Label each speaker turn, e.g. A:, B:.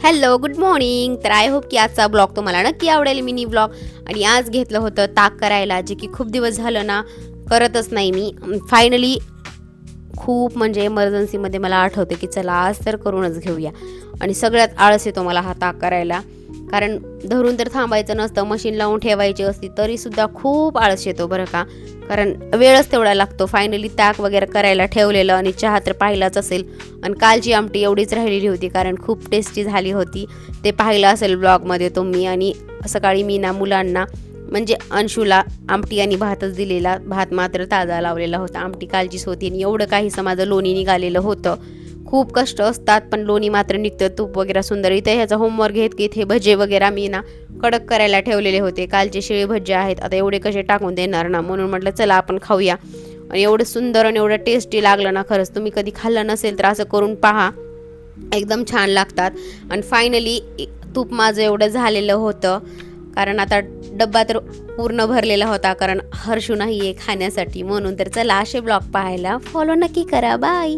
A: Hello good morning. तर I hope की आजचा ब्लॉग तुम्हाला नक्की आवडेल, मिनी ब्लॉग. आणि आज घेतलं होतं ताक करायला, जे की खूप दिवस झालं ना करतच नाही मी. फायनली खूप म्हणजे इमर्जन्सीमध्ये मला आठवते की चला आज तर करूनच घेऊया. आणि सगळ्यात आळस येतो मला हा ताक करायला, कारण धरून तर थांबायचं नसतं, मशीन लावून ठेवायची असती तरीसुद्धा खूप आळस येतो बरं का, कारण वेळच तेवढा लागतो. फायनली ताक वगैरे करायला ठेवलेलं आणि चहा तर पाहिलाच असेल. आणि कालची आमटी एवढीच राहिलेली होती, कारण खूप टेस्टी झाली होती. ते पाहिलं असेल ब्लॉगमध्ये तुम्ही. आणि सकाळी मी ना मुलांना म्हणजे अंशूला आमटी आणि भातच दिलेला. भात मात्र ताजा लावलेला होता. आमटी कालचीच होती आणि एवढं काहीसं माझं लोणी निघालेलं होतं. खूप कष्ट असतात पण लोणी मात्र निघतं. तूप वगैरे सुंदर. इथे ह्याचा होमवर्क घेत की इथे भजे वगैरे मी ना कडक करायला ठेवलेले होते. कालचे शिळे भजे आहेत, आता एवढे कसे टाकून देणार ना, म्हणून म्हटलं चला आपण खाऊया. आणि एवढं सुंदर आणि एवढं टेस्टी लागलं ना, खरंच तुम्ही कधी खाल्लं नसेल तर असं करून पहा, एकदम छान लागतात. आणि फायनली तूप माझं एवढं झालेलं होतं, कारण आता डब्बा तर पूर्ण भरलेला होता, कारण हर्षू नाही आहे खाण्यासाठी. म्हणून तर चला असे ब्लॉग पाहायला फॉलो नक्की करा. बाय.